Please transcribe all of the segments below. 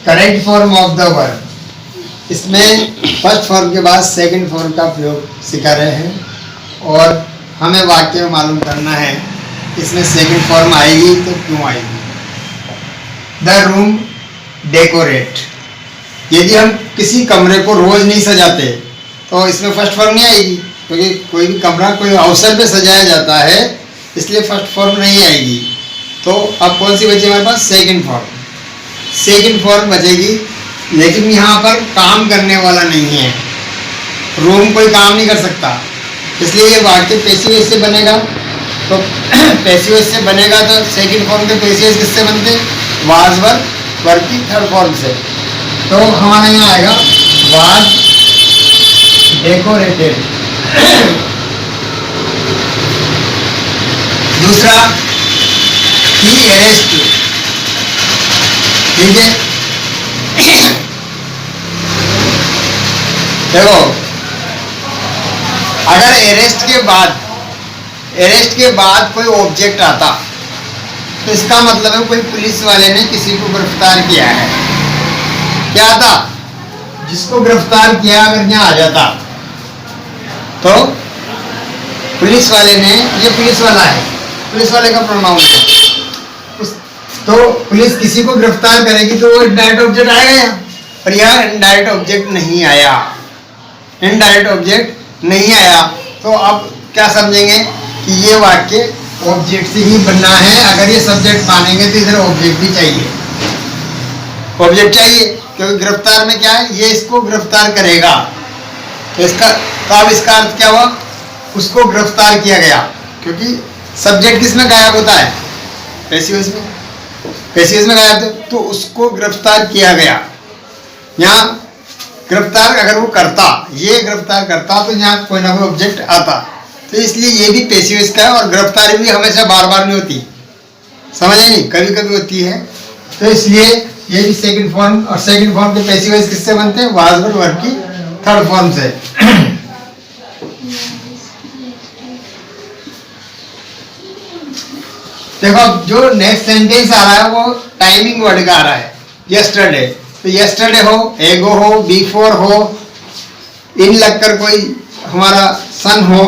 Correct form of the verb. इसमें first form के बाद सेकंड फॉर्म का प्रयोग सिखा रहे हैं और हमें वाक्य में मालूम करना है इसमें सेकंड फॉर्म आएगी तो क्यों आएगी। द रूम डेकोरेट, यदि हम किसी कमरे को रोज नहीं सजाते तो इसमें फर्स्ट फॉर्म नहीं आएगी, क्योंकि कोई भी कमरा कोई अवसर पे सजाया जाता है, इसलिए फर्स्ट फॉर्म नहीं आएगी। तो अब कौन सी बची हमारे पास? Second form. सेकंड फॉर्म बचेगी, लेकिन यहाँ पर काम करने वाला नहीं है, रूम कोई काम नहीं कर सकता, इसलिए ये वाक्य पैसिव वॉइस से बनेगा। तो पैसिव वॉइस से बनेगा तो सेकंड फॉर्म के पैसिव वॉइस किससे बनते? वाज वर्ब की थर्ड फॉर्म से। तो हमारा यहाँ आएगा वाज डेकोरेटेड। दूसरा ही अरेस्ट, ठीक है। देखो अगर अरेस्ट के बाद कोई ऑब्जेक्ट आता तो इसका मतलब है कोई पुलिस वाले ने किसी को गिरफ्तार किया है। क्या था? जिसको गिरफ्तार किया अगर यहाँ आ जाता तो पुलिस वाले ने, ये पुलिस वाला है, पुलिस वाले का प्रोनाउन है, तो पुलिस किसी को गिरफ्तार करेगी तो वो इनडायरेक्ट ऑब्जेक्ट आएगा यहाँ, पर यहाँ इनडायरेक्ट ऑब्जेक्ट नहीं आया। इनडायरेक्ट ऑब्जेक्ट नहीं आया तो अब क्या समझेंगे कि ये वाक्य ऑब्जेक्ट से ही बनना है। अगर ये सब्जेक्ट मानेंगे तो इधर ऑब्जेक्ट भी चाहिए, ऑब्जेक्ट चाहिए, क्योंकि गिरफ्तार में क्या है, ये इसको गिरफ्तार करेगा। तो इसका तो अब इसका अर्थ क्या हुआ? उसको गिरफ्तार किया गया, क्योंकि सब्जेक्ट किसमें गायब होता है? पैसिव वॉइस में। पैसिव वॉइस में गायब, तो उसको गिरफ्तार किया गया। यहाँ गिरफ्तार अगर वो करता, ये गिरफ्तार करता तो यहाँ कोई ना कोई ऑब्जेक्ट आता, तो इसलिए ये भी पैसिव वॉइस का है। और गिरफ्तारी भी हमेशा बार बार नहीं होती, समझ आई नहीं, कभी कभी होती है। तो इसलिए ये भी सेकंड फॉर्म, और सेकंड फॉर्म के पैसिव वॉइस किससे बनते हैं? वाज वर्ब की थर्ड फॉर्म से। देखो जो नेक्स्ट सेंटेंस आ रहा है वो टाइमिंग वर्ड का आ रहा है, यस्टरडे। तो यस्टरडे हो, एगो हो, बिफोर हो, इन लगकर कोई हमारा सन हो,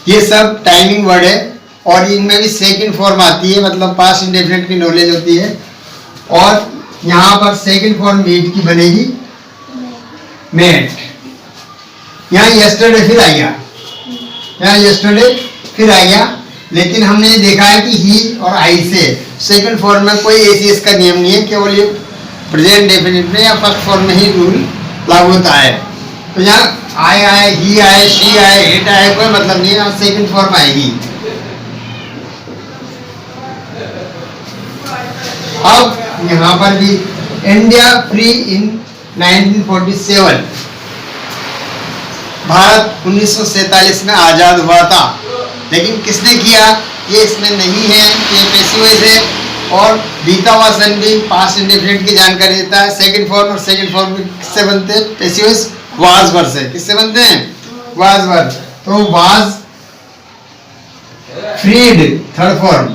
ये सब टाइमिंग वर्ड है। और इनमें भी सेकंड फॉर्म आती है, मतलब पास्ट इंडेफिनिट की नॉलेज होती है। और यहाँ पर सेकंड फॉर्म मीट की बनेगी मेट। यहाँ यस्टरडे फिर आ गया, यहाँ यस्टरडे फिर आ गया, लेकिन हमने देखा है कि ही और आई से सेकंड फॉर्म में कोई ऐसी इसका नियम नहीं है, केवल ये प्रेजेंट डेफिनिट में या फर्स्ट फॉर्म में ही रूल लागू होता है। तो यहाँ आए, ही आए, शी आए, इट आए, कोई मतलब नहीं है, यहाँ सेकंड फॉर्म आएगी। अब यहाँ पर भी इंडिया फ्री इन 1947, भारत 1947 में आजाद हुआ था। लेकिन किसने किया ये इसमें नहीं है, ये पैसिव वॉइस है। और बीता हुआ सन भी पास्ट इंडेफिनिट की जानकारी देता है। सेकंड फॉर्म और सेकंड फॉर्म किससे बनते हैं? पैसिव वॉइस वाज वर्ब से। किससे बनते हैं? Was verb. तो वाज फ्रीड थर्ड फॉर्म।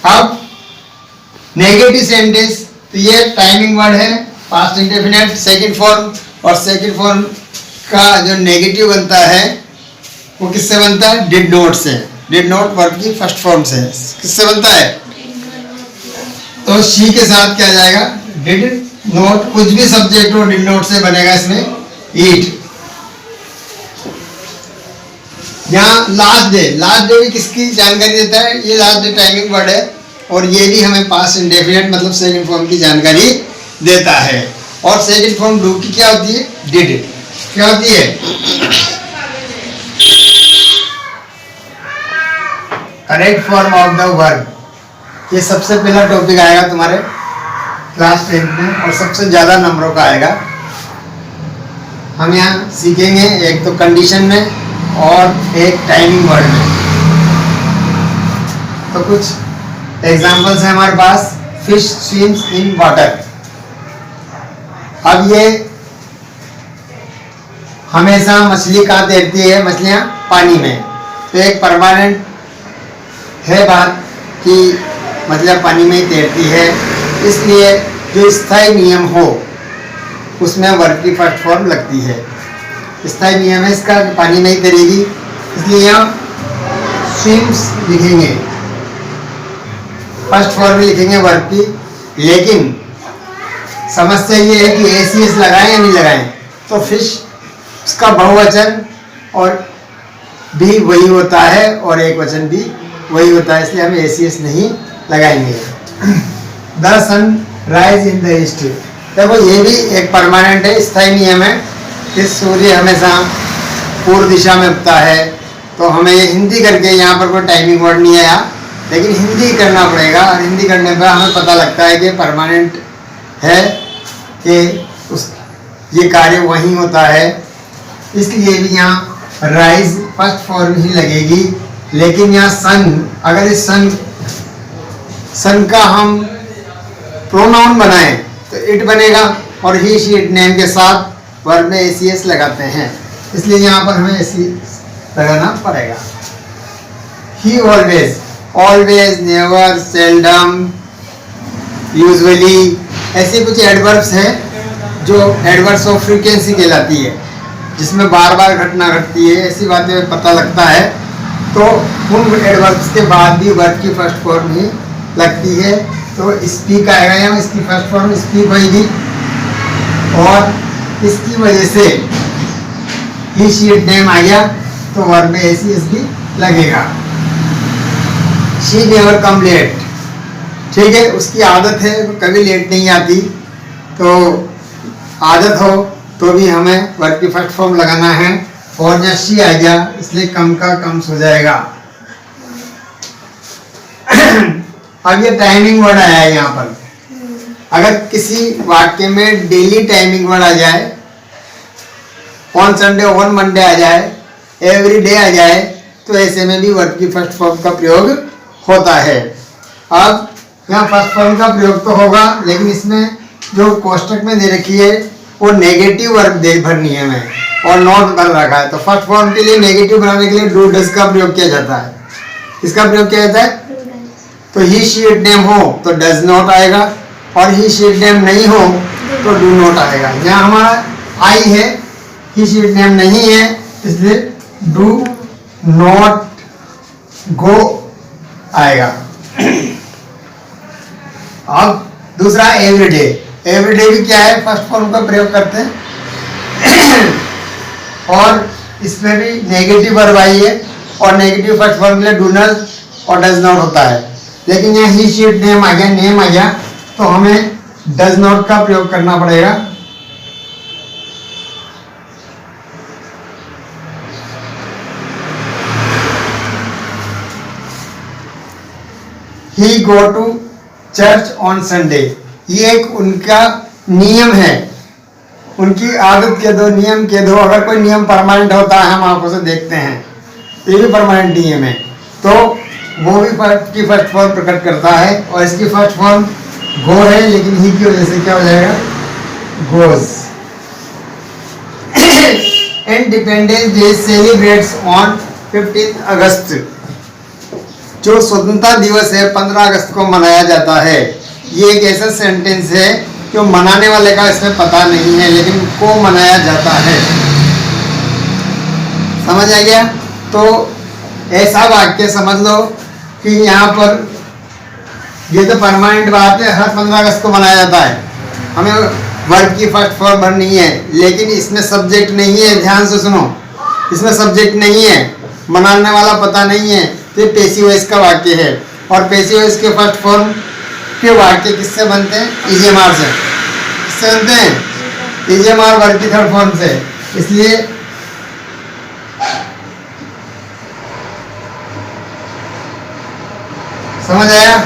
अब नेगेटिव सेंटेंस, तो ये टाइमिंग वर्ड है, पास्ट इंडेफिनिट, सेकंड फॉर्म। और सेकंड फॉर्म का जो नेगेटिव बनता है वो किससे बनता है? डिड नॉट से। डिड नॉट वर्ब की फर्स्ट फॉर्म से। किससे बनता है? तो शी के साथ क्या जाएगा? डिड नॉट, कुछ भी सब्जेक्ट हो डिड नॉट से बनेगा इसमें ईट। यहाँ लास्ट डे, लास्ट डे भी किसकी जानकारी देता है? ये लास्ट डे टाइमिंग वर्ड है, और ये भी हमें पास्ट इंडेफिनिट मतलब सेकंड फॉर्म की जानकारी देता है। और सेकंड फॉर्म डू की क्या होती है? डिड। क्या होती है? Correct form of the verb. ये सबसे पहला टॉपिक आएगा तुम्हारे क्लास 10 में और सबसे ज्यादा नंबरों का आएगा। हम यहाँ सीखेंगे एक तो कंडीशन में और एक टाइमिंग वर्ड में। तो कुछ एग्जांपल्स हैं हमारे पास। Fish swims in water. अब ये हमेशा मछली कहाँ तैरती है? मछलियाँ पानी में। तो एक परमानेंट है बात कि मतलब पानी में ही तैरती है, इसलिए जो स्थायी नियम हो उसमें वर्ब की फर्स्ट फॉर्म लगती है। स्थायी नियम है इसका, पानी में ही तैरेगी, इसलिए यहाँ स्विम्स लिखेंगे, फर्स्ट फॉर्म लिखेंगे वर्ब की। लेकिन समस्या ये है कि एसीएस लगाएं या नहीं लगाएं, तो फिश उसका बहुवचन और भी वही होता है और एक वचन भी वही होता है, इसलिए हम एसीएस नहीं लगाएंगे। The sun rise in the east, देखो ये भी एक परमानेंट है, स्थायी नियम है कि सूर्य हमेशा पूर्व दिशा में उगता है। तो हमें ये हिंदी करके, यहाँ पर कोई टाइमिंग वर्ड नहीं आया, लेकिन हिंदी करना पड़ेगा, और हिंदी करने पर हमें पता लगता है कि परमानेंट है कि उस ये कार्य वहीं होता है, इसलिए भी यहाँ राइज फर्स्ट फॉर्म ही लगेगी। लेकिन यहाँ सन, अगर इस सन का हम प्रोनाउन बनाएं तो इट बनेगा, और ही शी इट नेम के साथ वर्ब में एसीएस लगाते हैं, इसलिए यहाँ पर हमें एसीएस लगाना पड़ेगा। ही always, always, never, seldom, usually, ऐसे कुछ एडवर्ब्स हैं जो एडवर्ब्स ऑफ फ्रीक्वेंसी कहलाती है, जिसमें बार बार घटना घटती है, ऐसी बातें पता लगता है। तो उन एडवर्ब्स के बाद भी वर्ब की फर्स्ट फॉर्म ही लगती है, तो स्पीक आएगा यहाँ, इसकी फर्स्ट फॉर्म स्पीक होगी, और इसकी वजह से ही शी इट नेम आ गया, तो वर्ब में एसीएस भी लगेगा। शी नेवर कम लेट, ठीक है, उसकी आदत है कभी लेट नहीं आती, तो आदत हो तो भी हमें वर्ब की फर्स्ट फॉर्म लगाना है, और यहाँ शी आ गया इसलिए कम का कम्स हो जाएगा। अब ये टाइमिंग वर्ड आया है यहाँ पर, अगर किसी वाक्य में डेली टाइमिंग वर्ड आ जाए, ऑन संडे, ऑन मंडे आ जाए, एवरी डे आ जाए, तो ऐसे में भी वर्ब की फर्स्ट फॉर्म का प्रयोग होता है। अब यहाँ फर्स्ट फॉर्म का प्रयोग तो होगा, लेकिन इसमें जो कोष्टक में दे रखी है वो नेगेटिव वर्ब दे भरनी है हमें, और नॉट भर रखा है, तो फर्स्ट फॉर्म के लिए नेगेटिव बनाने के लिए डू डज का प्रयोग किया जाता है। इसका प्रयोग किया जाता है, तो ही शी इट नेम हो तो डज नॉट आएगा, और ही शी इट नेम नहीं हो तो डू नॉट आएगा। यहाँ हमारा आई है, ही शी इट नेम नहीं है, इसलिए डू नॉट गो आएगा। अब दूसरा एवरीडे, एवरीडे भी क्या है, फर्स्ट फॉर्म का प्रयोग करते हैं, और इसमें भी नेगेटिव वर्ब आई है, और नेगेटिव फर्स्ट फॉर्म में डू नॉट और डज नॉट होता है। लेकिन यहाँ ही शी इट नेम आ गया, नेम आ गया, तो हमें डज नॉट का प्रयोग करना पड़ेगा। He go to church on Sunday, ये एक उनका नियम है, उनकी आदत के दो, नियम के दो। अगर कोई नियम परमानेंट होता है, हम आंखों से देखते हैं, ये भी परमानेंट नियम है, तो वो भी की फर्स्ट फॉर्म प्रकट करता है, और इसकी फर्स्ट फॉर्म गो है, लेकिन ही की वजह से क्या हो जाएगा, goes. Independence day celebrates on 15 अगस्त, जो स्वतंत्रता दिवस है 15 अगस्त को मनाया जाता है। ये एक ऐसा सेंटेंस है जो मनाने वाले का इसमें पता नहीं है, लेकिन को मनाया जाता है। समझ आ गया? तो ऐसा वाक्य समझ लो कि यहाँ पर ये तो परमानेंट बात है, हर 15 अगस्त को मनाया जाता है, हमें वर्ब की फर्स्ट फॉर्म भरनी है, लेकिन इसमें सब्जेक्ट नहीं है। ध्यान से सुनो, इसमें सब्जेक्ट नहीं है, मनाने वाला पता नहीं है, तो ये पैसिव वॉइस का वाक्य है, और पैसिव वॉइस के फर्स्ट फॉर्म के वाक्य किससे बनते हैं, ईजेएमआर से। किससे बनते हैं, ईजेएमआर वर्ब की थर्ड फॉर्म से। इसलिए समझ आया?